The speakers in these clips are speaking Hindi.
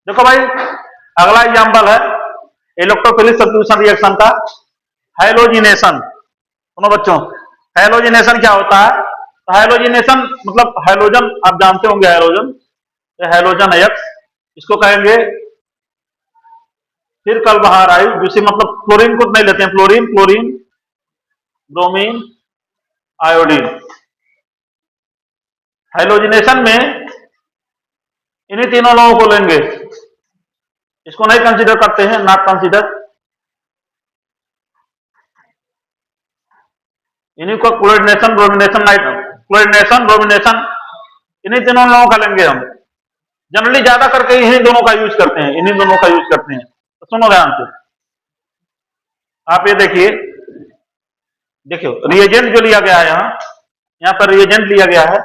देखो भाई, अगला एग्जांपल है इलेक्ट्रोफिलिक सब्स्टिट्यूशन रिएक्शन का हैलोजिनेशन। सुनो बच्चों, हैलोजिनेशन क्या होता है? तो हैलोजिनेशन मतलब हैलोजन, आप जानते होंगे हैलोजन, हैलोजन एक्स, इसको कहेंगे। फिर कल बाहर आई दूसरी, मतलब क्लोरीन को नहीं लेते हैं, fluorine, chlorine, bromine, iodine. Halogenation में इन्हीं तीनों लोगों को लेंगे, इसको नहीं कंसीडर करते हैं, नॉट कंसीडर। इन्हीं को क्लोरिनेशन, ब्रोमिनेशन, क्लोरिनेशन, ब्रोमिनेशन, इन्हीं तीनों लोगों का लेंगे हम। जनरली ज्यादा करके इन्हीं दोनों का यूज करते हैं, इन्हीं दोनों का यूज करते हैं। तो सुनो ध्यान से, आप ये देखिए, देखियो रिएजेंट जो लिया गया है यहाँ पर रिएजेंट लिया गया है।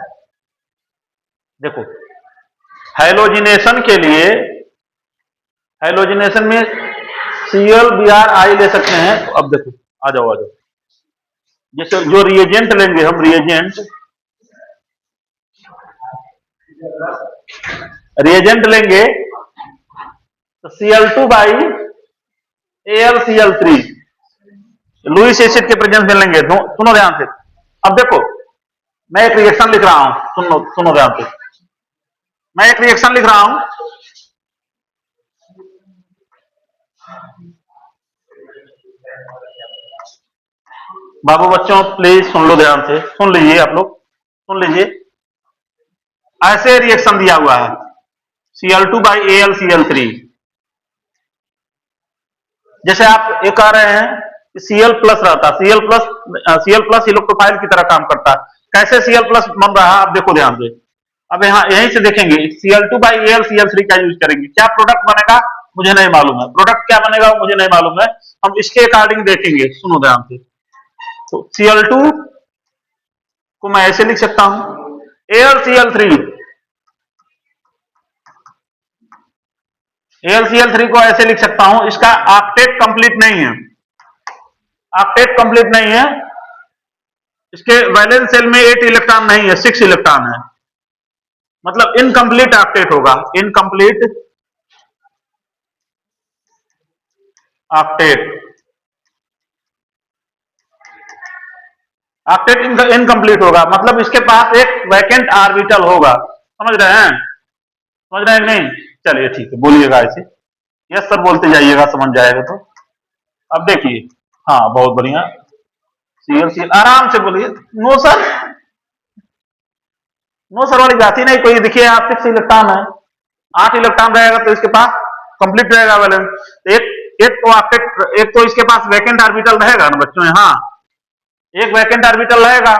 देखो हैलोजिनेशन के लिए, हैलोजिनेशन में ClBr ले सकते हैं। तो अब देखो, आ जाओ, जैसे जो रिएजेंट लेंगे हम, रिएजेंट लेंगे तो Cl2/AlCl3 लुईस एसिड के प्रेजेंस में लेंगे। सुनो ध्यान से, अब देखो मैं एक रिएक्शन लिख रहा हूं, सुनो ध्यान से, मैं एक रिएक्शन लिख रहा हूं। बाबू बच्चों प्लीज सुन लो ध्यान से, सुन लीजिए, आप लोग सुन लीजिए। ऐसे रिएक्शन दिया हुआ है Cl2/AlCl3। जैसे आप ये कह रहे हैं कि Cl प्लस रहता, Cl प्लस इलेक्ट्रोफाइल की तरह काम करता है। कैसे Cl प्लस बन रहा है आप देखो ध्यान से। अब यहाँ यहीं से देखेंगे, Cl2/AlCl3 का यूज करेंगे। क्या प्रोडक्ट बनेगा मुझे नहीं मालूम है, प्रोडक्ट क्या बनेगा मुझे नहीं मालूम है, हम इसके अकॉर्डिंग देखेंगे। सुनो ध्यान से, तो Cl2 को मैं ऐसे लिख सकता हूं, AlCl3 को ऐसे लिख सकता हूं। इसका ऑक्टेट कंप्लीट नहीं है, ऑक्टेट कंप्लीट नहीं है, इसके वैलेंस शेल में 8 इलेक्ट्रॉन नहीं है, 6 इलेक्ट्रॉन है, मतलब इनकम्प्लीट ऑक्टेट होगा, इनकम्प्लीट ऑक्टेट, ऑक्टेट इनकम्प्लीट होगा, मतलब इसके पास एक वैकेंट ऑर्बिटल होगा। समझ रहे हैं, समझ रहे हैं नहीं? चलिए ठीक है, बोलिएगा ऐसे, यस सर बोलते जाइएगा, समझ जाएगा। तो अब देखिए, हाँ बहुत बढ़िया, Cl आराम से बोलिए। नो सर, नो सर वाली बात ही नहीं कोई। देखिए आप 6 इलेक्ट्रॉन है, 8 इलेक्ट्रॉन रहेगा तो इसके पास कंप्लीट रहेगा वैलेंस। एक तो ऑक्टेट, एक तो इसके पास वैकेंट ऑर्बिटल रहेगा ना बच्चों, हाँ एक वैकेंट ऑर्बिटल रहेगा।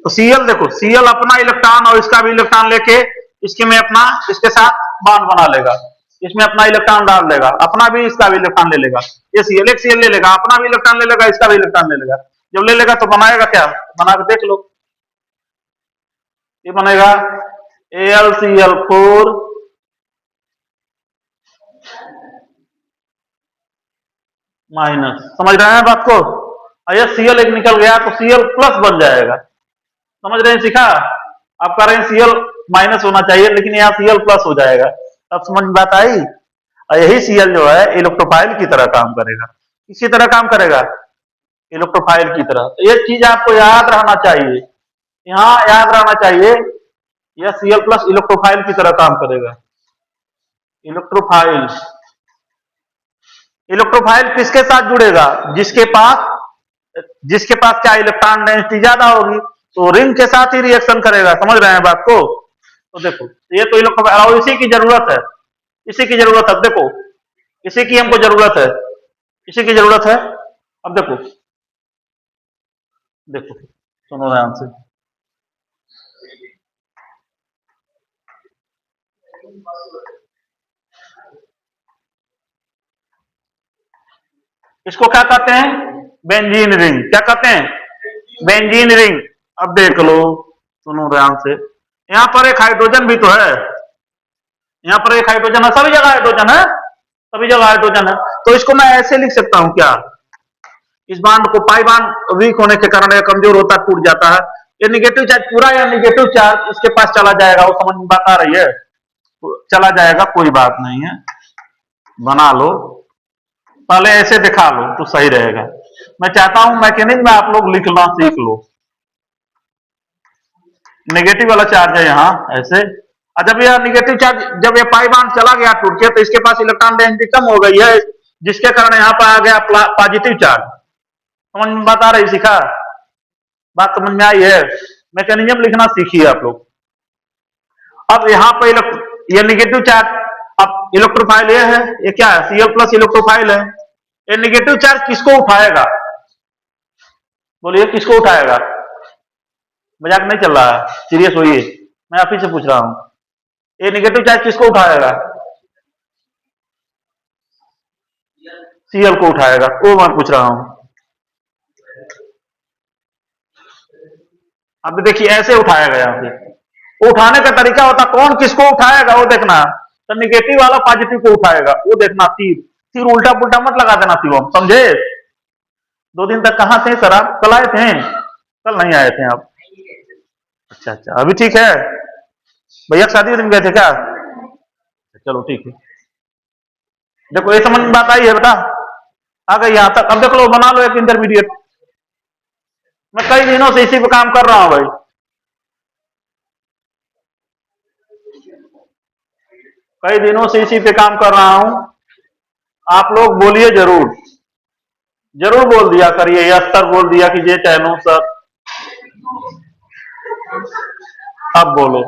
तो Cl देखो, Cl अपना इलेक्ट्रॉन और इसका भी इलेक्ट्रॉन लेके इसके में अपना, इसके साथ बॉन्ड बना लेगा, इसमें अपना इलेक्ट्रॉन डाल देगा, अपना भी इसका भी इलेक्ट्रॉन ले लेगा। ये Cl एक Cl ले लेगा, अपना भी इलेक्ट्रॉन ले लेगा, इसका भी इलेक्ट्रॉन ले लेगा। जब ले लेगा तो बनाएगा क्या, बना के देख लो, ये बनेगा AlCl4 माइनस। समझ रहे हैं बात को? अगर Cl एक निकल गया तो Cl प्लस बन जाएगा। समझ रहे हैं, सीखा? आप कह रहे हैं Cl माइनस होना चाहिए, लेकिन यहाँ Cl प्लस हो जाएगा। अब समझ में बात आई? और यही Cl जो है इलेक्ट्रोफाइल की तरह काम करेगा। किसी तरह काम करेगा, इलेक्ट्रोफाइल की तरह। तो ये चीज आपको याद रहना चाहिए, यहाँ याद रहना चाहिए, यह Cl प्लस इलेक्ट्रोफाइल की तरह काम करेगा। इलेक्ट्रोफाइल, इलेक्ट्रोफाइल किसके साथ जुड़ेगा, जिसके पास क्या इलेक्ट्रॉन डेंसिटी ज्यादा होगी, तो रिंग के साथ ही रिएक्शन करेगा। समझ रहे हैं बात को? तो देखो ये तो इलेक्ट्रोफाइल, और इसी की जरूरत है, इसी की जरूरत है। देखो इसी की हमको जरूरत है, इसी की जरूरत है। अब देखो, देखो सुनो ध्यान से, इसको क्या कहते हैं, बेंजीन रिंग। क्या कहते हैं, बेंजीन रिंग। अब देख लो, सुनो ध्यान से, यहां पर एक हाइड्रोजन भी तो है, यहां पर एक हाइड्रोजन है, सभी जगह हाइड्रोजन है, सभी जगह हाइड्रोजन है। तो इसको मैं ऐसे लिख सकता हूं क्या, इस बांड को, पाई बांड वीक होने के कारण या कमजोर होता, टूट जाता है, ये निगेटिव चार्ज पूरा या निगेटिव चार्ज इसके पास चला जाएगा। वो समझ में बात आ रही है? चला जाएगा, कोई बात नहीं है, बना लो, पहले ऐसे दिखा लो तो सही रहेगा। मैं चाहता हूं मैकेनिक में आप लोग लिखना सीख लो। नेगेटिव वाला चार्ज है यहाँ ऐसे, और जब यह निगेटिव चार्ज, जब ये पाई बांड चला गया टूट के, तो इसके पास इलेक्ट्रॉन डेंसिटी कम हो गई है, जिसके कारण यहाँ पर आ गया पॉजिटिव चार्ज। समझ में बात आ रही सीखा, बात समझ में आई है? मैकेनिज्म लिखना सीखिए आप लोग। अब यहाँ पे ये निगेटिव चार्ज, अब इलेक्ट्रोफाइल ये है, ये क्या है, Cl प्लस इलेक्ट्रोफाइल है। ये निगेटिव चार्ज किसको उठाएगा, बोलिए किसको उठाएगा? मजाक नहीं चल रहा है, सीरियस होइए, मैं आप ही से पूछ रहा हूं। ये निगेटिव चार्ज किसको उठाएगा? Cl को उठाएगा, वो मैं पूछ रहा हूं। अब देखिए ऐसे उठाएगा, यहाँ पे उठाने का तरीका होता, कौन किसको उठाएगा वो देखना। तो निगेटिव वाला पॉजिटिव को उठाएगा, वो देखना। तीर तीर उल्टा पुल्टा मत लगा देना शिवम, समझे? 2 दिन तक कहां थे सर आप? कल आए थे? कल नहीं आए थे आप? अच्छा अच्छा, अभी ठीक है? भैया शादी में गए थे क्या? चलो ठीक है। देखो ये समझ में बात आई है बेटा, आ गई यहां तक। अब देख लो, बना लो एक इंटरमीडिएट। मैं कई दिनों से इसी पे काम कर रहा हूं भाई। कई दिनों से इसी पे काम कर रहा हूं। आप लोग बोलिए जरूर, जरूर बोल दिया करिए। यस सर बोल दिया कीजिए, चाहे नो सर। अब बोलो।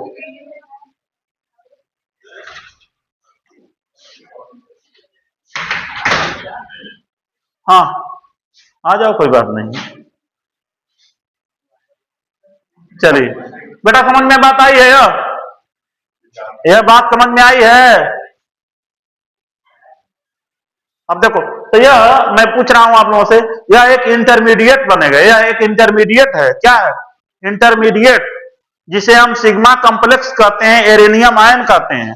हाँ आ जाओ, कोई बात नहीं। चलिए बेटा, समझ में बात आई है? यह बात समझ में आई है? अब देखो, तो यह मैं पूछ रहा हूं आप लोगों से, यह एक इंटरमीडिएट बनेगा। यह एक इंटरमीडिएट है। क्या है? इंटरमीडिएट, जिसे हम सिग्मा कॉम्प्लेक्स कहते हैं, एरेनियम आयन कहते हैं।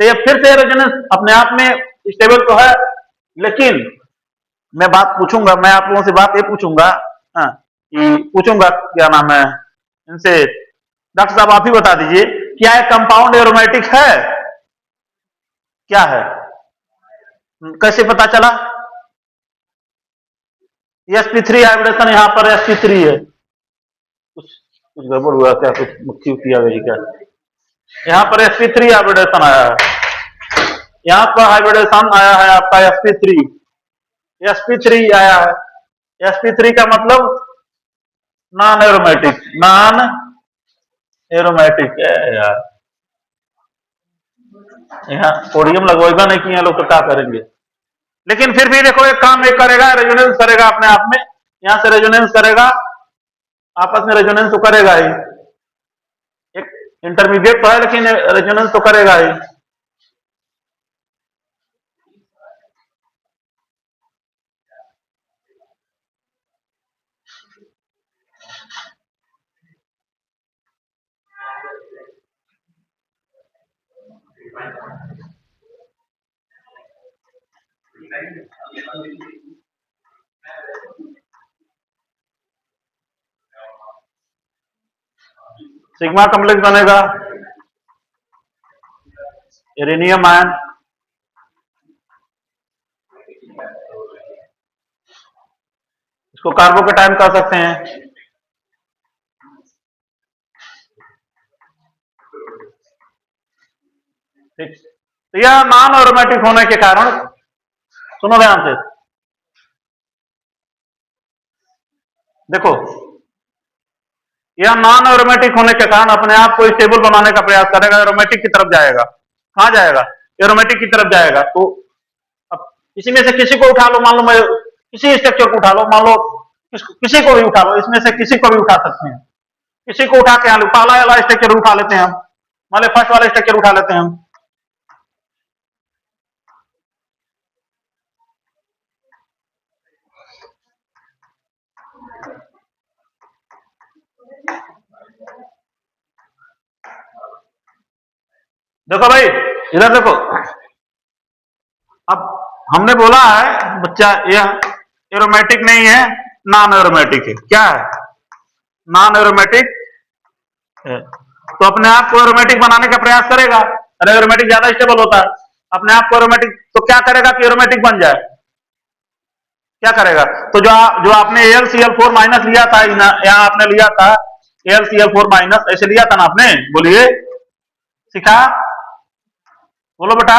तो यह फिर से रेजोनेंस अपने आप में स्टेबल तो है, लेकिन मैं बात पूछूंगा, मैं आप लोगों से बात ये पूछूंगा, हाँ, पूछूंगा क्या नाम है इनसे, डॉक्टर साहब आप ही बता दीजिए, क्या एक कंपाउंड एरोमेटिक है? क्या है? कैसे पता चला? sp3 हाइब्रिडेशन यहां पर sp3 है। कुछ कुछ गड़बड़ हुआ क्या? कुछ मुक्ति उक्ति आ गई क्या? यहाँ पर sp3 हाइब्रिडेशन आया है, यहाँ पर हाइब्रिडेशन आया है आपका sp3 आया है। sp3 का मतलब नॉन एरोमेटिक, नॉन एरोमेटिक है यार। यहाँ सोडियम लगवाएगा नहीं किया लोग तो क्या करेंगे? लेकिन फिर भी देखो, एक काम एक करेगा, रेजोनेंस करेगा अपने आप में, यहां से रेजोनेंस करेगा, आपस में रेजोनेंस तो करेगा ही। एक इंटरमीडिएट तो है, लेकिन रेजोनेंस तो करेगा ही। सिग्मा कॉम्प्लेक्स बनेगा एरेनियम आयन, इसको कार्बोकेटायन कह सकते हैं। ठीक, तो यह नॉन एरोमेटिक होने के कारण, सुनो ध्यान से, देखो यह नॉन एरोमेटिक होने के कारण अपने आप को स्टेबल बनाने का प्रयास करेगा, एरोमेटिक की तरफ जाएगा। कहां जाएगा? एरोमेटिक की तरफ जाएगा। तो अब इसी में से किसी को उठा लो, मान लो मैं किसी स्ट्रक्चर को उठा लो, मान लो किसी को भी उठा लो, इसमें से किसी को भी उठा सकते हैं। किसी को उठा के आलू, पहला वाला स्ट्रक्चर उठा लेते हैं हम, मान लो फर्स्ट वाला स्ट्रक्चर उठा लेते हैं हम। देखो भाई, इधर देखो, अब हमने बोला है बच्चा यह एरोमेटिक नहीं है, नॉन एरोमेटिक है। क्या है? नॉन एरोमेटिक है। तो अपने आप को एरोमेटिक बनाने का प्रयास करेगा। अरे एरोमेटिक ज्यादा स्टेबल होता है, अपने आप को एरोमेटिक, तो क्या करेगा कि एरोमेटिक बन जाए, क्या करेगा? तो जो आपने AlCl4 माइनस लिया था, यहाँ आपने लिया था AlCl4 माइनस, ऐसे लिया था ना आपने, बोलिए, सिखा, बोलो बेटा,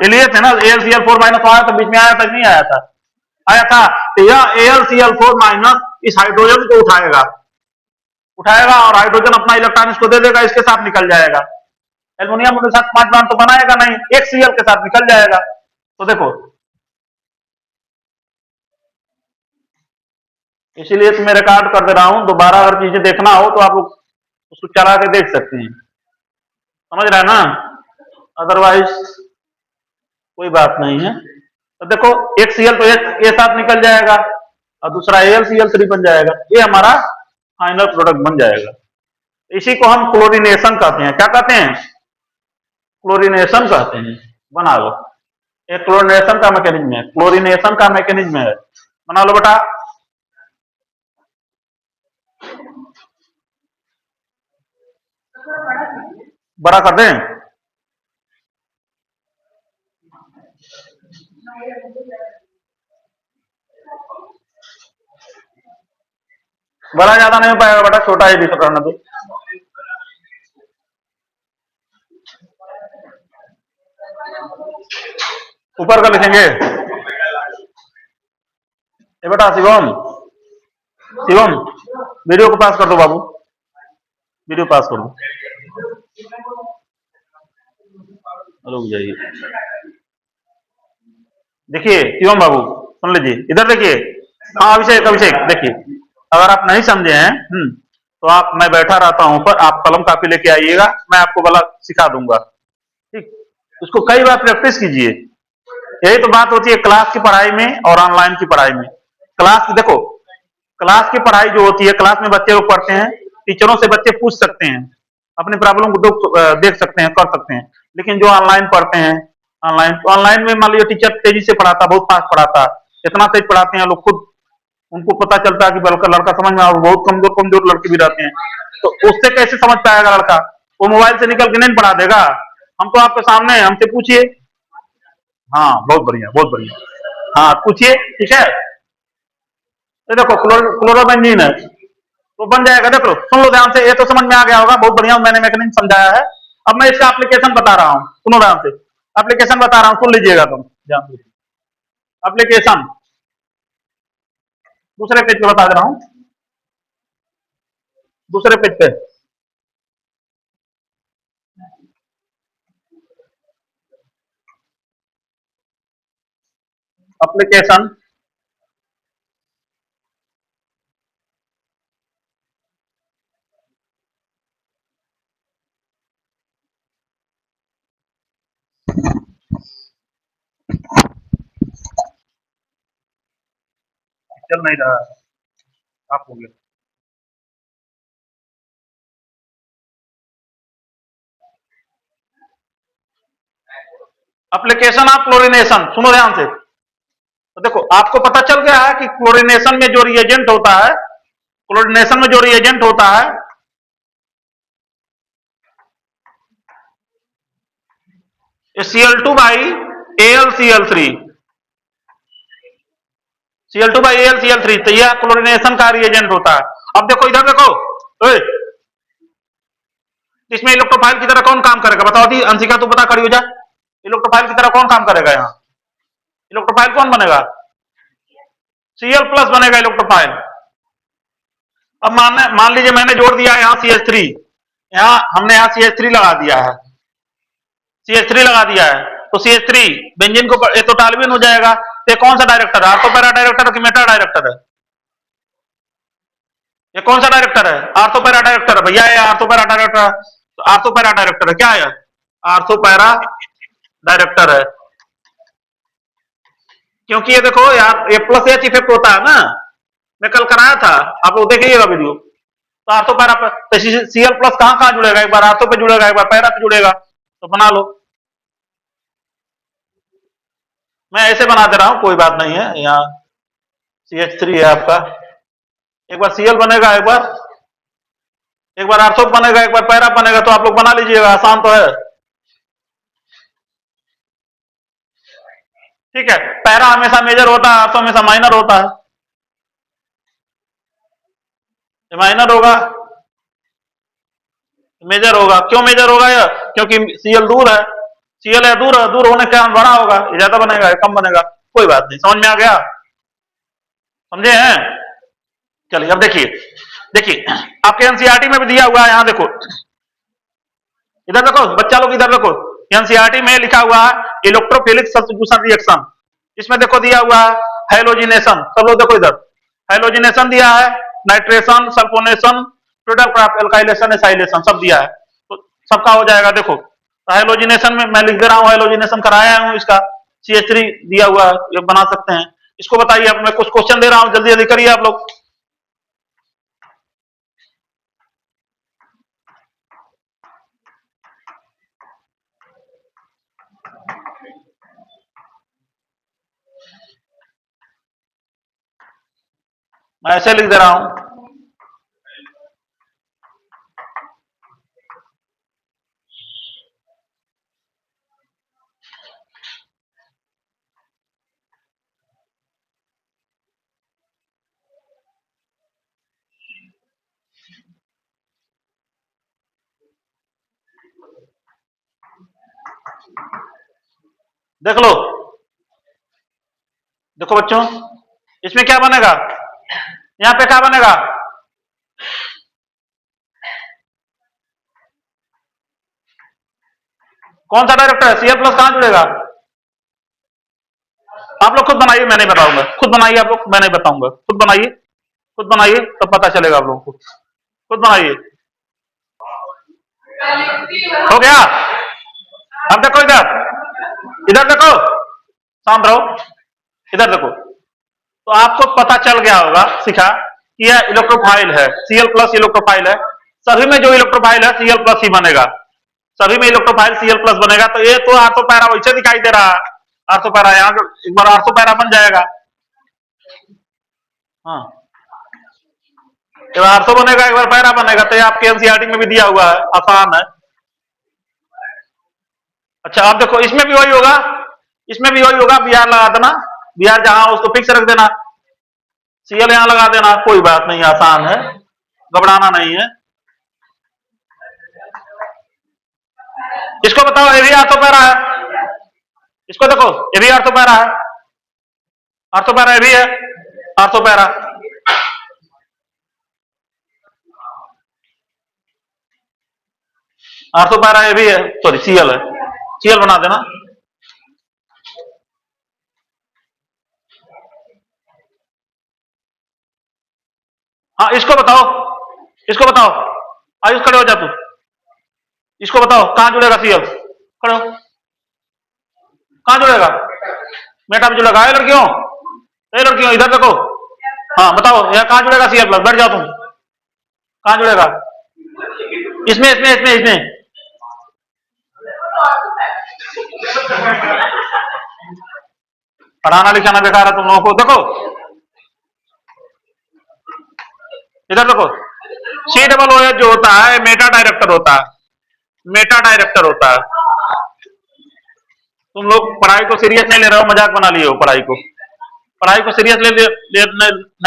ये लिए थे ना AlCl4 माइनस, आया था बीच में, आया था नहीं आया था? आया था। तो यह AlCl4 माइनस इस हाइड्रोजन को उठाएगा, उठाएगा और हाइड्रोजन अपना इलेक्ट्रॉन इसको दे देगा, इसके साथ निकल जाएगा। एल्युमिनियम के साथ 5 बॉन्ड तो बनाएगा नहीं, एक Cl के साथ निकल जाएगा। तो देखो, इसीलिए तो मैं रिकॉर्ड कर दे रहा हूं, दोबारा अगर चीजें देखना हो तो आप लोग उसको चला के देख सकते हैं, समझ रहे हैं ना? अदरवाइज कोई बात नहीं है। तो देखो, एक Cl तो एक साथ निकल जाएगा और दूसरा AlCl3 बन जाएगा, ये हमारा फाइनल प्रोडक्ट बन जाएगा। इसी को हम क्लोरीनेशन कहते हैं। क्या कहते हैं? क्लोरीनेशन कहते हैं। बना लो, एक क्लोरीनेशन का मैकेनिज्म है, क्लोरीनेशन का मैकेनिज्म है, बना लो बेटा। बड़ा कर दें? बड़ा ज्यादा नहीं हो पाएगा बेटा, छोटा ही दिख रहा तो। ऊपर का लिखेंगे। ए बेटा शिवम, शिवम, वीडियो को पास कर दो बाबू, वीडियो पास कर दो, रुक जाइए। देखिए शिवम बाबू, सुन लीजिए, इधर देखिए। हाँ अभिषेक, अभिषेक देखिए, अगर आप नहीं समझे हैं तो आप, मैं बैठा रहता हूं ऊपर, आप कलम कापी लेके आइएगा, मैं आपको वाला सिखा दूंगा, ठीक? उसको कई बार प्रैक्टिस कीजिए। यही तो बात होती है क्लास की पढ़ाई में और ऑनलाइन की पढ़ाई में। क्लास की देखो, क्लास की पढ़ाई जो होती है, क्लास में बच्चे लोग पढ़ते हैं, टीचरों से बच्चे पूछ सकते हैं, अपनी प्रॉब्लम को देख सकते हैं, कर सकते हैं। लेकिन जो ऑनलाइन पढ़ते हैं, ऑनलाइन में मान लीजिए टीचर तेजी से पढ़ाता, बहुत फास्ट पढ़ाता, इतना तेज पढ़ाते हैं लोग खुद, उनको पता चलता है कि बल्कि लड़का समझ में, और बहुत कमजोर कमजोर लड़के भी रहते हैं, तो उससे कैसे समझ पाएगा लड़का? वो मोबाइल से निकल के नहीं पढ़ा देगा, हम तो आपके सामने, हमसे पूछिए। हाँ बहुत बढ़िया, बहुत बढ़िया, हाँ पूछिए, ठीक है। ये देखो क्लोरोबेंजीन है, तो बन जाएगा, देखो सुन लो ध्यान से, ये तो समझ में आ गया होगा, बहुत बढ़िया मैंने मैकेनिज्म समझाया है। अब मैं इसका एप्लीकेशन बता रहा हूँ, सुनो ध्यान से, एप्लीकेशन बता रहा हूँ, सुन लीजिएगा तुम ध्यान से। एप्लीकेशन दूसरे पेज पे बता दे रहा हूँ, दूसरे पेज पे। एप्लीकेशन, चल नहीं रहा, आप हो गया। एप्लीकेशन ऑफ क्लोरीनेशन, सुनो ध्यान से। तो देखो, आपको पता चल गया है कि क्लोरीनेशन में जो रिएजेंट होता है, क्लोरीनेशन में जो रिएजेंट होता है, Cl2 by AlCl3, Cl2 by AlCl3, तो यह क्लोरीनेशन का रिएजेंट होता है। अब देखो इधर देखो, इसमें इलेक्ट्रोफाइल की तरह कौन काम करेगा बताओ दी, अंशिका तू बता, खड़ी हो जा। इलेक्ट्रोफाइल की तरह कौन काम करेगा यहाँ? इलेक्ट्रोफाइल कौन बनेगा? Cl+ बनेगा इलेक्ट्रोफाइल। अब मान लीजिए मैंने जोड़ दिया यहाँ CH3, यहाँ हमने यहाँ CH3 लगा दिया है, CH3 लगा दिया है, तो CH3 बेंजीन को ये तो टालविन हो जाएगा। तो कौन सा डायरेक्टर है, आर्थो पैरा डायरेक्टर कि मेटा डायरेक्टर है? ये कौन सा डायरेक्टर है? आर्थो पैरा डायरेक्टर है भैया, ये आर्थो पैरा डायरेक्टर है, तो आर्थो पैरा डायरेक्टर है, क्या है? आर्थो पैरा डायरेक्टर है, क्योंकि ये देखो यार, ये +H इफेक्ट होता है ना, मैं कल कराया था, आप लोग देखिएगा वीडियो। तो आर्थो पैरा पे Cl+ कहां कहां जुड़ेगा, एक बार आर्थो पे जुड़ेगा, एक बार पैरा पे जुड़ेगा, तो बना लो। मैं ऐसे बना दे रहा हूं, कोई बात नहीं है। यहाँ CH3 है आपका, एक बार Cl बनेगा, एक बार आर्थो बनेगा, एक बार पैरा बनेगा, तो आप लोग बना लीजिएगा, आसान तो है। ठीक है, पैरा हमेशा मेजर होता है, आर्थो हमेशा माइनर होता है। माइनर होगा, मेजर होगा। क्यों मेजर होगा यह? क्योंकि सीएल दूर है, सीएल है दूर, दूर होने के कारण बड़ा होगा, ये ज्यादा बनेगा, कम बनेगा। कोई बात नहीं, समझ में आ गया? समझे हैं? चलिए अब देखिए, देखिए आपके एनसीईआरटी में भी दिया हुआ है, यहां देखो, इधर देखो बच्चा लोग, इधर देखो, एनसीईआरटी में लिखा हुआ है इलेक्ट्रोफिलिक सब्स्टिट्यूशन रिएक्शन। इसमें देखो दिया हुआ है हैलोजिनेशन, सब लोग देखो इधर, हैलोजिनेशन दिया है, nitration, sulphonation, product of alkylation, acylation सब दिया है, तो सबका हो जाएगा। देखो तो हैलोजिनेशन में मैं लिख दे रहा हूँ, हैलोजिनेशन कराया हूँ इसका, CH3 दिया हुआ है, ये बना सकते हैं। इसको बताइए, अब मैं कुछ क्वेश्चन दे रहा हूँ, जल्दी जल्दी करिए आप लोग। मैं ऐसे लिख दे रहा हूं, देख लो, देखो बच्चों, इसमें क्या बनेगा, यहां पे क्या बनेगा, कौन सा डायरेक्टर है, Cl प्लस कहां जुड़ेगा? आप लोग खुद बनाइए, मैं नहीं बताऊंगा, खुद बनाइए आप लोग, मैं नहीं बताऊंगा, खुद बनाइए, खुद बनाइए, तब पता चलेगा आप लोगों को, खुद बनाइए। हो गया? अब देखो इधर, इधर देखो, शांत रहो, इधर देखो, तो आपको पता चल गया होगा, सीखा कि यह इलेक्ट्रोफाइल है, Cl प्लस इलेक्ट्रोफाइल है, सभी में जो इलेक्ट्रोफाइल है Cl प्लस ही बनेगा, सभी में इलेक्ट्रोफाइल Cl प्लस बनेगा। तो ये तो आर्थो पैरा वैसे दिखाई दे रहा है, आर्थो पैरा, यहाँ एक बार आर्थो पैरा बन जाएगा। हाँ, एक बार आर्थो बनेगा, एक बार पैरा बनेगा, तो ये आपके एनसीईआरटी में भी दिया हुआ है, आसान है। अच्छा आप देखो, इसमें भी वही होगा, इसमें भी वही होगा, बी आर लगा देना, बी आर जहां उसको फिक्स रख देना, Cl यहां लगा देना, कोई बात नहीं, आसान है, घबराना नहीं है। इसको बताओ, ये भी आर्थो पैरा है, इसको देखो, ये भी आर्थो पैरा है, आर्थो पैरा ये भी है, आर्थो पैरा, आर्थो पैरा ये भी है, सॉरी Cl है, Cl बना देना। हाँ इसको बताओ, इसको बताओ, आयुष खड़े हो जा तू, इसको बताओ कहां जुड़ेगा Cl, खड़े हो, कहां जुड़ेगा, मेटा में जुड़ेगा। ये लड़कियों, ये लड़कियों इधर देखो, हाँ बताओ यह कहां जुड़ेगा Cl प्लस, बैठ जाओ तुम, कहां जुड़ेगा, इसमें इसमें इसमें इसमें पढ़ाना लिखाना बेकार है तुम लोगों को। देखो इधर देखो, COOH जो होता है मेटा डायरेक्टर होता है, मेटा डायरेक्टर होता है। तुम लोग पढ़ाई को सीरियस नहीं ले रहे हो, मजाक बना लिए हो, पढ़ाई को, पढ़ाई को सीरियस नहीं ले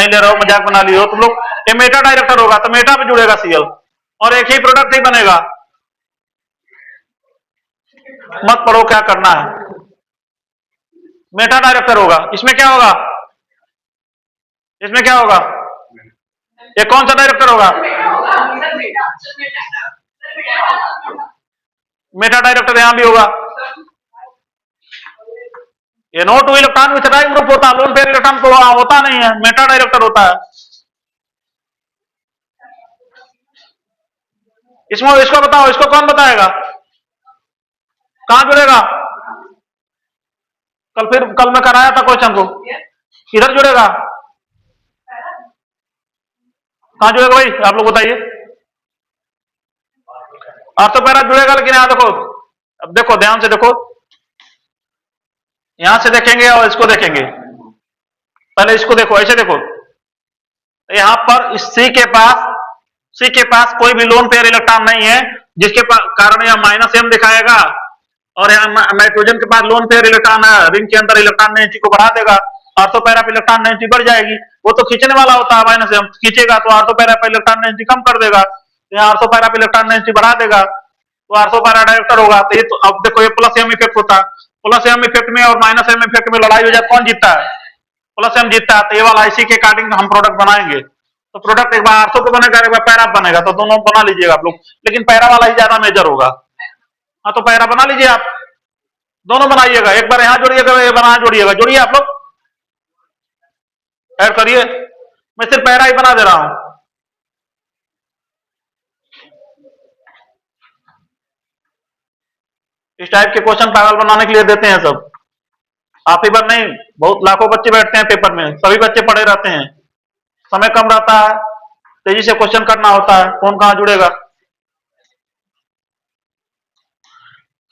रहे हो, मजाक बना लिए हो तुम लोग। ये मेटा डायरेक्टर होगा, तो मेटा पे जुड़ेगा Cl, और एक ही प्रोडक्ट ही बनेगा। मत पढ़ो, क्या करना है, मेटा डायरेक्टर होगा। इसमें क्या होगा, इसमें क्या होगा, ये कौन सा डायरेक्टर होगा, मेटा डायरेक्टर यहां भी होगा। ये NO2 इलेक्ट्रॉन में सेटाइल ग्रुप होता है, लोन पेयर इलेक्ट्रॉन तो होता नहीं है, मेटा डायरेक्टर होता है। इसमें इसको बताओ, इसको कौन बताएगा, कहां जुड़ेगा, कल मैं कराया था क्वेश्चन को, किधर जुड़ेगा, कहां जुड़ेगा भाई, आप लोग बताइए। आर्थो पैरा जुड़ेगा, लेकिन यहां देखो, अब देखो ध्यान से देखो, यहां से देखेंगे और इसको देखेंगे, पहले इसको देखो, ऐसे देखो, यहां पर इस सी के पास कोई भी लोन पेयर इलेक्ट्रॉन नहीं है, जिसके कारण यह -m दिखाएगा, और यहाँ नाइट्रोजन के पास लोन पेयर इलेक्ट्रॉन है, रिंग के अंदर इलेक्ट्रॉन डेंसिटी को बढ़ा देगा, ऑर्थो पैरा पे इलेक्ट्रॉन डेंसिटी बढ़ जाएगी। वो तो खींचने वाला होता है, माइनस से खींचेगा तो ऑर्थो पैरा पे इलेक्ट्रॉन डेंसिटी कम कर देगा, यहाँ ऑर्थो पैरा पे इलेक्ट्रॉन डेंसिटी बढ़ा देगा, तो ऑर्थो पैरा डायरेक्टर होगा। तो ये तो अब देखो, ये प्लस एम इफेक्ट होता है, प्लस एम इफेक्ट में और माइनस एम इफेक्ट में लड़ाई हो जाए, कौन जीतता है? प्लस एम जीतता है। तो ये वाला इसी के अकॉर्डिंग हम प्रोडक्ट बनाएंगे। तो प्रोडक्ट एक बार आर्थो को बनेगा, एक बार पैरा बनेगा, तो दोनों बना लीजिएगा आप लोग, लेकिन पैरा वाला ही ज्यादा मेजर होगा। हाँ, तो पैरा बना लीजिए आप, दोनों बनाइएगा, एक बार यहाँ जोड़िएगा, एक बार यहाँ जोड़िएगा, जोड़िए आप लोग, ऐड करिए। मैं सिर्फ पैरा ही बना दे रहा हूं। इस टाइप के क्वेश्चन पागल बनाने के लिए देते हैं सब, आप ही बार नहीं, बहुत लाखों बच्चे बैठते हैं पेपर में, सभी बच्चे पढ़े रहते हैं, समय कम रहता है, तेजी से क्वेश्चन करना होता है, कौन कहां जुड़ेगा।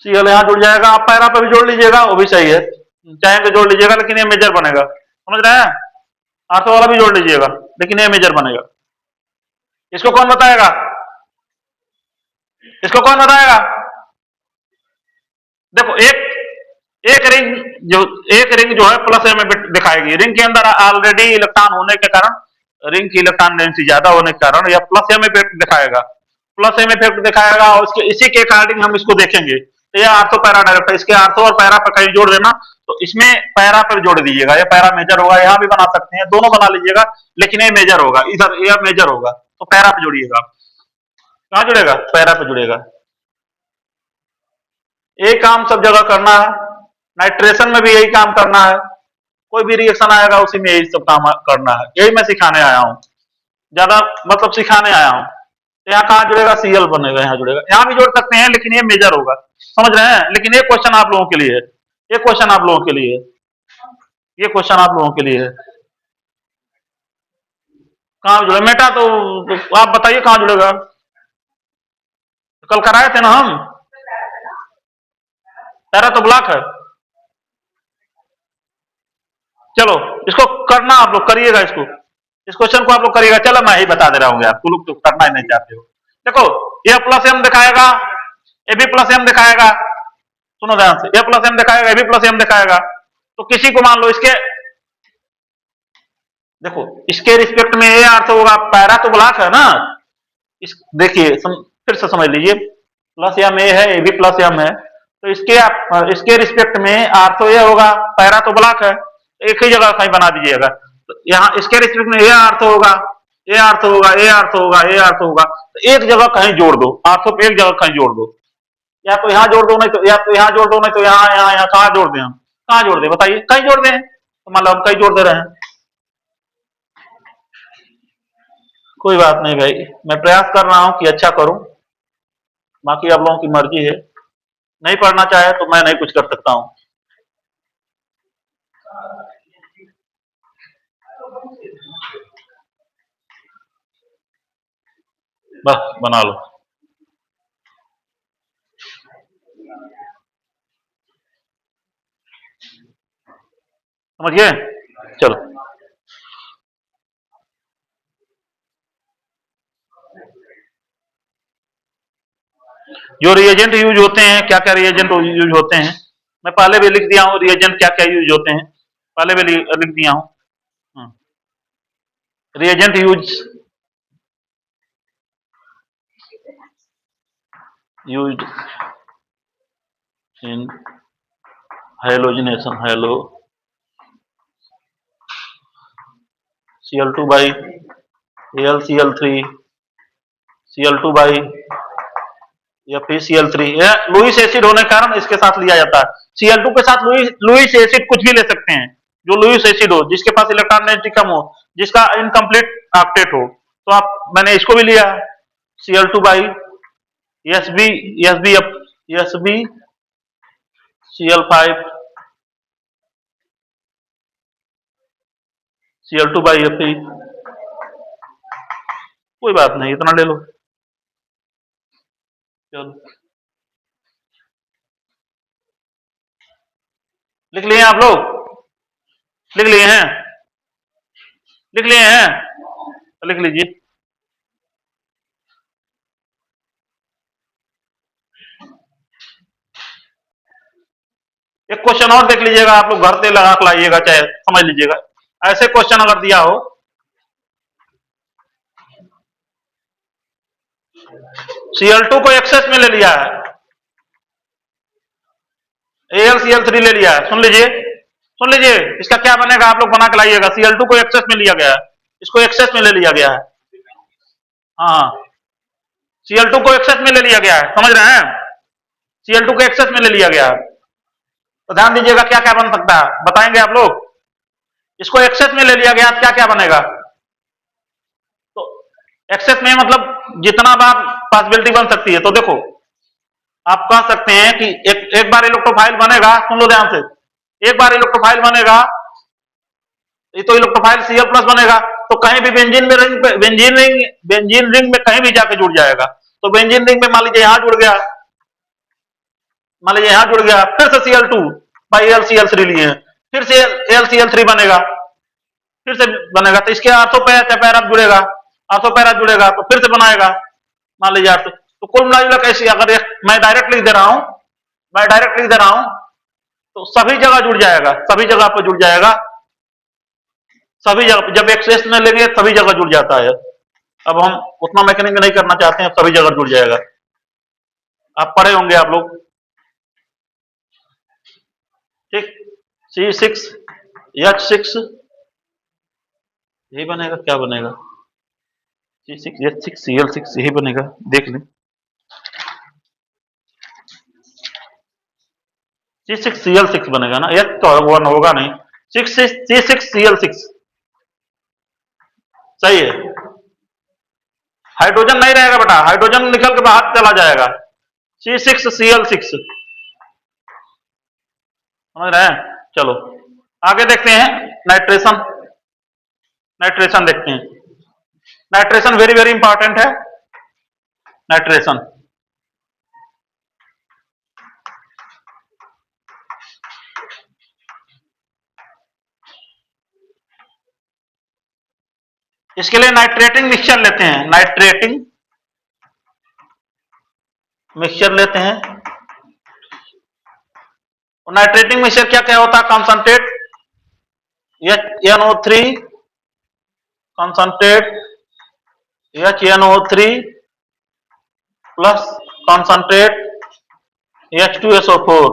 सीएल यहाँ जुड़ जाएगा, आप पैरा पे भी जोड़ लीजिएगा, वो भी सही है, चाहेंगे जोड़ लीजिएगा, लेकिन ये मेजर बनेगा, समझ रहे हैं? आर्थो वाला भी जोड़ लीजिएगा, लेकिन ये मेजर बनेगा। इसको कौन बताएगा? इसको कौन बताएगा? देखो, एक रिंग जो एक रिंग जो है प्लस एम दिखाएगी, रिंग के अंदर ऑलरेडी इलेक्ट्रॉन होने के कारण, रिंग की इलेक्ट्रॉन डेंसिटी ज्यादा होने के कारण यह प्लस एम इफेक्ट दिखाएगा, प्लस एम इफेक्ट दिखाएगा, और उसके इसी के अकॉर्डिंग हम इसको देखेंगे। तो यह आर्थो पैरा डायरेक्ट है, इसके आर्थो और पैरा पर कहीं जोड़ देना, तो इसमें पैरा पर जोड़ दीजिएगा, यह पैरा मेजर होगा, यहाँ भी बना सकते हैं, दोनों बना लीजिएगा, लेकिन ये मेजर होगा, इधर यह मेजर होगा, तो पैरा पे जोड़िएगा। कहाँ जुड़ेगा? पैरा पे जुड़ेगा। यही काम सब जगह करना है, नाइट्रेशन में भी यही काम करना है, कोई भी रिएक्शन आएगा उसी में यही सब काम करना है, यही मैं सिखाने आया हूँ, ज्यादा मतलब सिखाने आया हूँ। तो यहाँ कहाँ जुड़ेगा? सीएल बनेगा, यहाँ जुड़ेगा, यहाँ भी जोड़ सकते हैं, लेकिन ये मेजर होगा, समझ रहे हैं? लेकिन ये क्वेश्चन आप लोगों के लिए है, ये क्वेश्चन आप लोगों के लिए है, ये क्वेश्चन आप लोगों के लिए है। कहाँ जुड़े मेटा? तो आप बताइए कहाँ जुड़ेगा? कल कराए थे ना हम, पैरा तो ब्लॉक है। चलो, इसको करना, आप लोग करिएगा, इसको, इस क्वेश्चन को आप लोग करिएगा। चलो, मैं ही बता दे रहा हूँ यार, तुम लोग तो करना ही नहीं चाहते हो। देखो, ये प्लस एम दिखाएगा, ये भी प्लस एम दिखाएगा, सुनो ध्यान से, ये प्लस एम दिखाएगा, ये भी प्लस एम दिखाएगा, तो किसी को मान लो इसके, देखो इसके रिस्पेक्ट में ये अर्थ होगा, पैरा तो ब्लॉक है ना, इस देखिए फिर से समझ लीजिए, प्लस एम ए है, ये भी प्लस एम है, तो इसके रिस्पेक्ट में आर्थो ये होगा, पैरा तो ब्लॉक है, एक ही जगह कहीं बना दीजिएगा, तो यहाँ इसके रिस्पेक्ट में ये अर्थ होगा, ये अर्थ होगा, ये अर्थ होगा, ये अर्थ होगा, तो एक जगह कहीं जोड़ दो, आर्थो पे एक जगह कहीं जोड़ दो, या तो यहाँ जोड़ दो, नहीं तो या तो यहाँ जोड़ दो, नहीं तो यहाँ यहाँ यहाँ कहाँ जोड़ दें हम? कहाँ जोड़ दें बताइए? कहीं जोड़ दें, तो मतलब हम कहीं जोड़ दे रहे हैं। कोई बात नहीं भाई, मैं प्रयास कर रहा हूँ कि अच्छा करूँ, बाकी आप लोगों की मर्जी है, नहीं पढ़ना चाहे तो मैं नहीं कुछ कर सकता हूँ। बस बना लो, समझिए, चलो। जो रिएजेंट यूज होते हैं, क्या क्या रिएजेंट यूज होते हैं, मैं पहले भी लिख दिया हूँ, रिएजेंट क्या क्या यूज होते हैं, पहले भी लिख दिया हूँ। Reagent use in halogenation, hello Cl2 by AlCl3, Cl2 by या फिर Cl3, लुईस एसिड होने के कारण इसके साथ लिया जाता है, Cl2 के साथ लुईस एसिड कुछ भी ले सकते हैं, जो लुईस एसिड हो, जिसके पास इलेक्ट्रॉन डेंसिटी कम हो, जिसका इनकम्प्लीट ऑक्टेट हो, तो आप, मैंने इसको भी लिया Cl2 by SB SB SB Cl5 Cl2 by Fe, कोई बात नहीं, इतना ले लो, चलो लिख लिए आप लोग, लिख लिए हैं, लिख लिए हैं, तो लिख लीजिए। एक क्वेश्चन और देख लीजिएगा, आप लोग घर से लगा के लाइएगा, चाहे समझ लीजिएगा। ऐसे क्वेश्चन अगर दिया हो, Cl2 को एक्सेस में ले लिया है, AlCl3 ले लिया है, सुन लीजिए इसका क्या बनेगा, आप लोग बना के लाइएगा। Cl2 को एक्सेस में लिया गया है, इसको एक्सेस में ले लिया गया है। हाँ, Cl2 को एक्सेस में ले लिया गया है, समझ रहे हैं? Cl2 को एक्सेस में ले लिया गया है, तो ध्यान दीजिएगा क्या क्या बन सकता है, बताएंगे आप लोग। इसको एक्सेस में ले लिया गया, क्या क्या बनेगा? तो एक्सेस में मतलब जितना बार पॉसिबिलिटी बन सकती है। तो देखो, आप कह सकते हैं कि एक बार इलेक्ट्रोफाइल बनेगा, सुन लो ध्यान से, एक बार इलेक्ट्रोफाइल बनेगा, ये तो इलेक्ट्रोफाइल Cl+ बनेगा, तो कहीं भी बेंजीन रिंग में कहीं भी जाके जुड़ जाएगा। तो बेंजीन रिंग में मान लीजिए यहां जुड़ गया, फिर से Cl2 बाई AlCl3 लिए, फिर से AlCl3 बनेगा, तो इसके आर्थो पैरा जुड़ेगा, तो फिर से बनाएगा, मान लीजिए तो कुल मिला कैसे, अगर मैं डायरेक्ट लिख दे रहा हूं, तो सभी जगह जुड़ जाएगा, सभी जगह पर जुड़ जाएगा, सभी जगह जब एक्सेस में लेंगे सभी जगह जुड़ जाता है। अब हम उतना मैकेनिज्म नहीं करना चाहते हैं, सभी जगह जुड़ जाएगा, आप पढ़े होंगे आप लोग, ठीक। C6H6 यही बनेगा, क्या बनेगा? C6H6Cl6 यही बनेगा, देख लें। C6Cl6 बनेगा ना, H तो 1 होगा नहीं, C6Cl6 सही है। हाइड्रोजन नहीं रहेगा बेटा, हाइड्रोजन निकल के बाहर चला जाएगा, C6Cl6, समझ रहे हैं? चलो आगे देखते हैं, नाइट्रेशन देखते हैं। नाइट्रेशन वेरी वेरी इंपॉर्टेंट है, नाइट्रेशन। इसके लिए नाइट्रेटिंग मिक्सचर लेते हैं, नाइट्रेटिंग मिक्सचर लेते हैं। और नाइट्रेटिंग मिक्सचर क्या क्या होता है? Concentrate NO3, concentrate HNO3 plus concentrate H2SO4,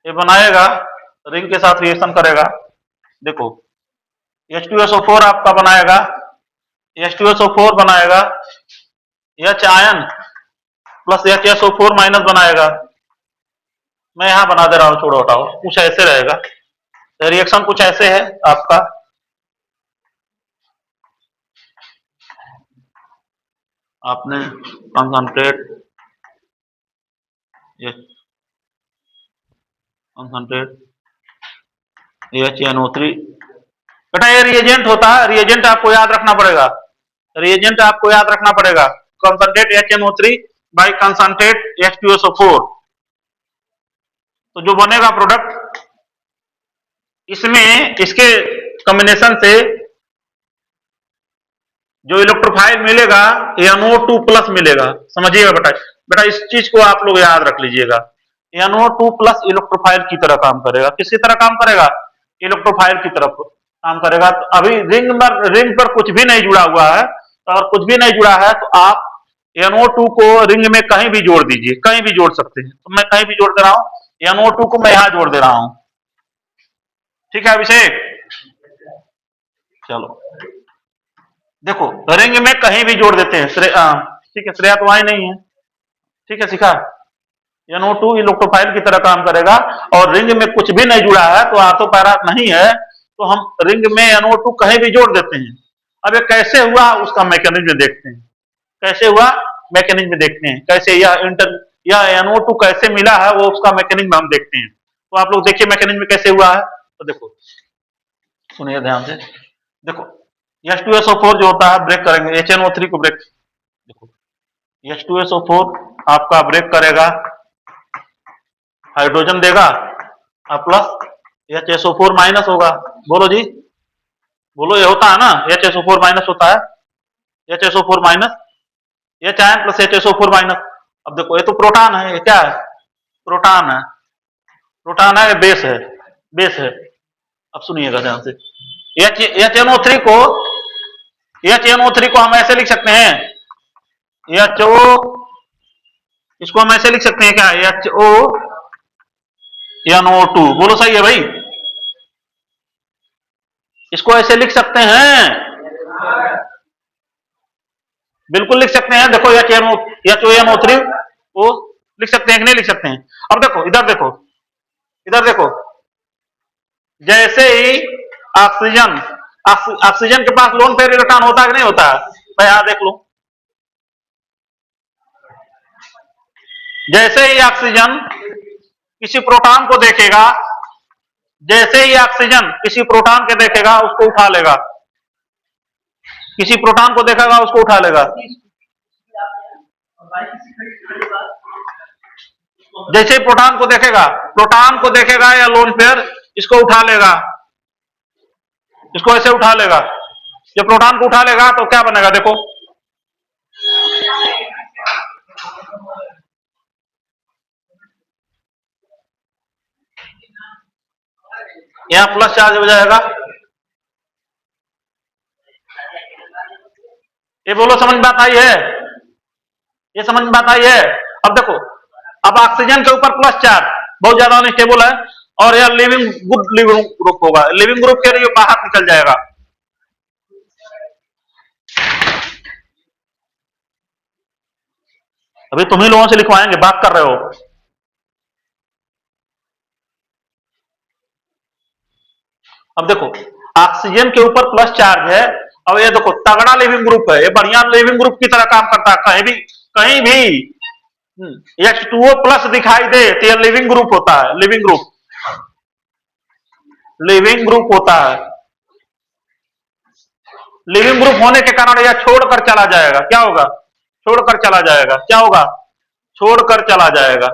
ये बनाएगा, रिंग के साथ रिएक्शन करेगा। देखो H2SO4 आपका बनाएगा, H2SO4 बनाएगा, H ion plus HSO4 minus बनाएगा। मैं यहां बना दे रहा हूं, छोड़ो हटाओ, कुछ ऐसे रहेगा, रिएक्शन कुछ ऐसे है आपका। आपने कंसंट्रेट HNO3, बेटा ये रिएजेंट होता है, रिएजेंट आपको याद रखना पड़ेगा, concentrate HNO3 by concentrate H2SO4, तो जो बनेगा प्रोडक्ट, इसमें इसके कॉम्बिनेशन से जो इलेक्ट्रोफाइल मिलेगा NO2+ मिलेगा। समझिएगा बेटा इस चीज को आप लोग याद रख लीजिएगा, NO2+ इलेक्ट्रोफाइल की तरह काम करेगा। किसकी तरह काम करेगा? इलेक्ट्रोफाइल की तरफ काम करेगा। तो अभी रिंग पर कुछ भी नहीं जुड़ा हुआ है, तो अगर कुछ भी नहीं जुड़ा है तो आप NO2 को रिंग में कहीं भी जोड़ दीजिए, कहीं भी जोड़ सकते हैं। तो मैं कहीं भी जोड़ दे रहा हूं, NO2 को मैं यहां जोड़ दे रहा हूं, ठीक है अभिषेक? चलो देखो, रिंग में कहीं भी जोड़ देते हैं, ठीक है, श्रेया तो आई नहीं है, ठीक है शिखा। NO2 इलेक्ट्रोफाइल की तरह काम करेगा, और रिंग में कुछ भी नहीं जुड़ा है, तो आर्थो पैरा नहीं है, तो हम रिंग में NO2 कहीं भी जोड़ देते हैं। अब ये कैसे हुआ उसका मैकेनिज्म देखते हैं, कैसे यह NO2 कैसे मिला है, वो उसका मैकेनिज्म हम देखते हैं। तो आप लोग देखिए मैकेनिज्म कैसे हुआ है। तो देखो सुनिए ध्यान से, देखो H2SO4 जो होता है ब्रेक करेंगे, HNO3 को ब्रेक, देखो H2SO4 आपका ब्रेक करेगा, हाइड्रोजन देगा, प्लस HSO4 माइनस होगा। बोलो जी, बोलो, ये होता है ना, HSO4 माइनस होता है, HSO4 minus, H ion plus HSO4 minus. अब देखो ये तो प्रोटॉन है, ये क्या है? प्रोटॉन है, प्रोटॉन है, बेस है, बेस है। अब सुनिएगा ध्यान से, HNO3 को, HNO3 को हम ऐसे लिख सकते हैं, HO, इसको हम ऐसे लिख सकते हैं क्या, HONO2, बोलो सही है भाई? इसको ऐसे लिख सकते हैं, बिल्कुल लिख सकते हैं। देखो HONO3 वो लिख सकते हैं कि नहीं लिख सकते हैं? अब देखो इधर देखो, इधर देखो, जैसे ही ऑक्सीजन, ऑक्सीजन के पास लोन पेयर इलेक्ट्रॉन होता है कि नहीं होता है? भाई यहां देख लो, जैसे ही ऑक्सीजन किसी प्रोटॉन को देखेगा, जैसे ही ऑक्सीजन किसी प्रोटॉन के देखेगा उसको उठा लेगा, किसी प्रोटॉन को देखेगा उसको उठा लेगा। जैसे ही प्रोटॉन को देखेगा या लोन पेयर, इसको उठा लेगा, इसको ऐसे उठा लेगा। जब प्रोटॉन को उठा लेगा तो क्या बनेगा, देखो यहां प्लस चार्ज हो जाएगा। ये बोलो समझ में बात आई है? ये समझ में बात आई है? अब देखो, अब ऑक्सीजन के ऊपर प्लस चार्ज, बहुत ज्यादा अनस्टेबल है, और यह लिविंग गुड लिविंग ग्रुप होगा, लिविंग ग्रुप के लिए बाहर निकल जाएगा। अभी तुम ही लोगों से लिखवाएंगे, बात कर रहे हो। अब देखो, ऑक्सीजन के ऊपर प्लस चार्ज है, अब ये देखो तगड़ा लिविंग ग्रुप है, ये बढ़िया लिविंग ग्रुप की तरह काम करता है। कहीं भी H2O प्लस दिखाई दे तो यह लिविंग ग्रुप होता है, लिविंग ग्रुप, लिविंग ग्रुप होता है। लिविंग ग्रुप होने के कारण यह छोड़कर चला जाएगा, क्या होगा, छोड़कर चला जाएगा, क्या होगा, छोड़कर चला जाएगा।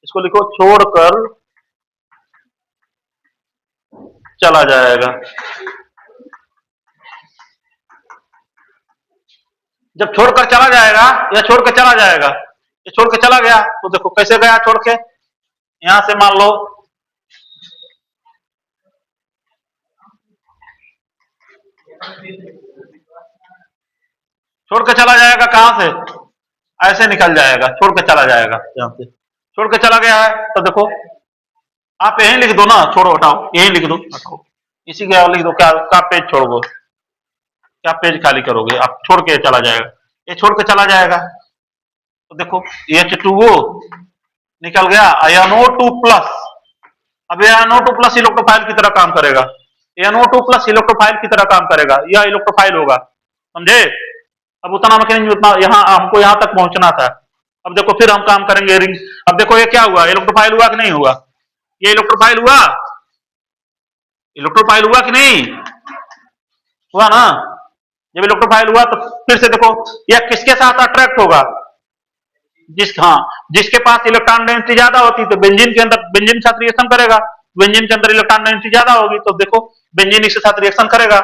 इसको लिखो, छोड़कर चला जाएगा। जब छोड़कर चला जाएगा, या छोड़ के चला जाएगा, ये छोड़ के चला गया तो देखो कैसे गया, छोड़ के, यहां से मान लो छोड़ के चला जाएगा, कहां से, ऐसे निकल जाएगा, छोड़ के चला जाएगा, यहां से छोड़ के चला गया है। तो देखो आप यहीं लिख दो ना, छोड़ो हटाओ, यहीं लिख दो, हटाओ, इसी के लिख दो, क्या पेज छोड़ दो, क्या पेज खाली करोगे आप, छोड़ के चला जाएगा, ये छोड़ के चला जाएगा। तो देखो H2O निकल गया, NO2 प्लस, अब ये NO2 प्लस इलेक्ट्रोफाइल की तरह काम करेगा, NO2 प्लस इलेक्ट्रोफाइल की तरह काम करेगा, यह इलेक्ट्रोफाइल होगा, समझे? अब उतना मैकेनिज्म, उतना यहां हमको यहां तक पहुंचना था। अब देखो फिर हम काम करेंगे रिंग। अब देखो ये क्या हुआ, इलेक्ट्रोफाइल हुआ कि नहीं हुआ, ये इलेक्ट्रोफाइल हुआ, इलेक्ट्रोफाइल हुआ कि नहीं हुआ ना? जब इलेक्ट्रोफाइल हुआ तो फिर से देखो यह किसके साथ अट्रैक्ट होगा, जिसके पास इलेक्ट्रॉन डेंसिटी ज्यादा होती तो बेंजीन के अंदर, बेंजीन के साथ रिएक्शन करेगा, बेंजीन के अंदर इलेक्ट्रॉन डेंसिटी ज्यादा होगी तो देखो बेंजीन इसके साथ रिएक्शन करेगा।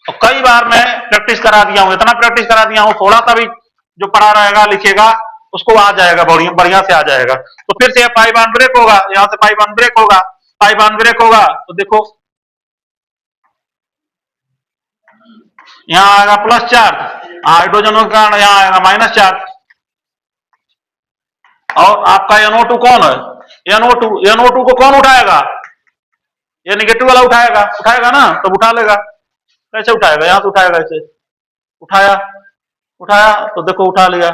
तो कई बार मैं प्रैक्टिस करा दिया हूं, इतना प्रैक्टिस करा दिया हूं, थोड़ा सा भी जो पढ़ा रहेगा लिखेगा उसको आ जाएगा, बढ़िया बढ़िया से आ जाएगा। तो फिर से पाई बॉन्ड ब्रेक होगा, यहां से पाई बॉन्ड ब्रेक होगा, पाई बॉन्ड ब्रेक होगा तो देखो यहां आएगा प्लस चार्ज, हाइड्रोजनों के कारण यहां आएगा माइनस चार्ज, और आपका NO2 कौन है, NO2 को कौन उठाएगा, ये निगेटिव वाला उठाएगा, उठाएगा ना, तब उठा लेगा। कैसे उठाएगा, यहां से उठाएगा, ऐसे उठाया, उठाया तो देखो उठा लिया।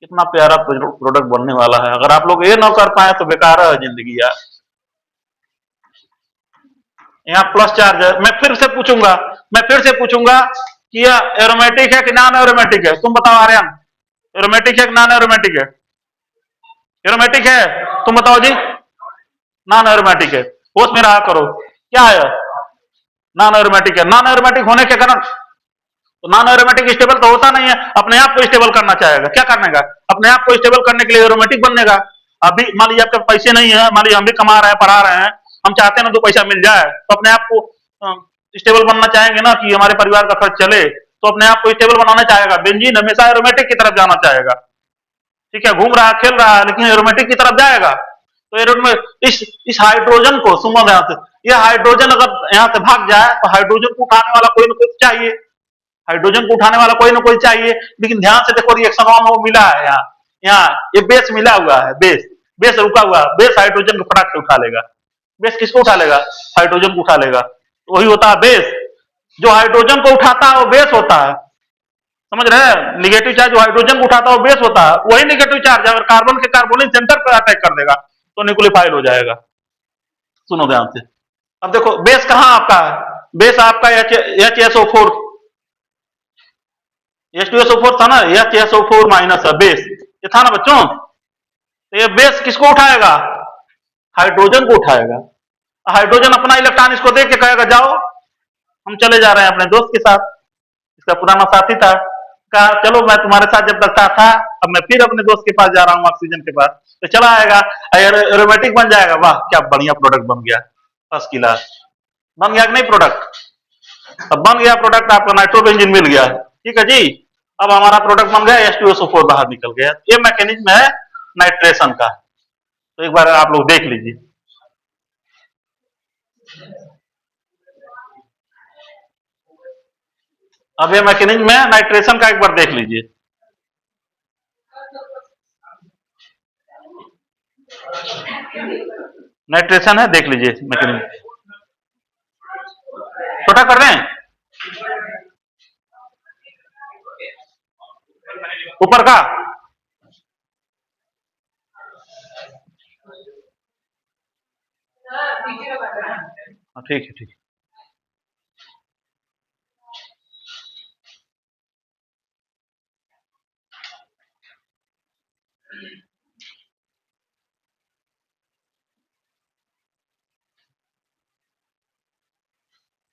कितना प्यारा प्रोडक्ट बनने वाला है, अगर आप लोग ये ना कर पाए तो बेकार है जिंदगी यार। यहाँ प्लस चार्ज है, मैं फिर से पूछूंगा कि यह एरोमेटिक है कि नॉन एरोमेटिक है, तुम बताओ आर्यन, एरोमेटिक है कि नॉन एरोमेटिक है? एरोमेटिक है, तुम बताओ जी। नॉन एरोमेटिक है, होश में रहा करो, क्या है, नॉन एरोमेटिक है। नॉन एरोमेटिक होने के कारण, तो नॉन एरोमेटिक स्टेबल तो होता नहीं है, अपने आप को स्टेबल करना चाहेगा, क्या करने का, अपने आप को स्टेबल करने के लिए एरोमेटिक बननेगा। अभी मान लीजिए आपके पैसे नहीं है, मान लीजिए हम भी कमा रहे हैं, पढ़ा रहे हैं, हम चाहते हैं ना 2 पैसा मिल जाए, तो अपने आप को स्टेबल बनना चाहेंगे ना, कि हमारे परिवार का खर्च चले, तो अपने आप को स्टेबल बनाना चाहेगा। बेंजीन हमेशा एरोमेटिक की तरफ जाना चाहेगा, ठीक है, घूम रहा है, खेल रहा है, लेकिन एरोमेटिक की तरफ जाएगा। तो एरोमेटिक इस हाइड्रोजन को सुनो ध्यान से, ये हाइड्रोजन अगर यहाँ से भाग जाए तो हाइड्रोजन को उठाने वाला कोई ना कोई चाहिए, हाइड्रोजन को उठाने वाला कोई ना कोई चाहिए। लेकिन ध्यान से देखो रिएक्शन वन वो मिला है यहाँ, यहाँ ये बेस मिला हुआ है, बेस बेस रुका हुआ है, बेस हाइड्रोजन को फटाक से उठा लेगा। बेस किसको उठा लेगा? हाइड्रोजन को उठा लेगा। तो वही होता है बेस, जो हाइड्रोजन को उठाता है वो बेस होता है, समझ रहे हैं? निगेटिव चार्ज जो हाइड्रोजन को उठाता है वो बेस होता है। वही निगेटिव चार्ज अगर कार्बन के कार्बोनिल सेंटर पर अटैक कर देगा तो न्यूक्लियोफाइल हो जाएगा। सुनो ध्यान से, अब देखो बेस कहाँ आपका है? बेस आपका HSO4, H2SO4 था ना, HSO4 माइनस है बेस, ये था ना बच्चों। तो ये बेस किसको उठाएगा? हाइड्रोजन को उठाएगा। हाइड्रोजन अपना इलेक्ट्रॉन इसको दे के कहेगा जाओ हम चले जा रहे हैं अपने दोस्त के साथ, इसका पुराना साथी था, कहा चलो मैं तुम्हारे साथ जब तक था अब मैं फिर अपने दोस्त के पास जा रहा हूँ ऑक्सीजन के पास, तो चला आएगा, एरोमेटिक बन जाएगा। वाह क्या बढ़िया प्रोडक्ट बन गया, फर्स्ट क्लास बन गया कि नहीं प्रोडक्ट? अब बन गया प्रोडक्ट, आपको नाइट्रोबेंजीन मिल गया, ठीक है जी। अब हमारा प्रोडक्ट बन गया, H2SO4 बाहर निकल गया। ये मैकेनिज्म है नाइट्रेशन का, तो एक बार आप लोग देख लीजिए। अब ये मैकेनिज्म है नाइट्रेशन का, एक बार देख लीजिए। नाइट्रेशन है, देख लीजिए मैकेनिज्म। छोटा कर दें ऊपर का? हाँ ठीक है, ठीक है।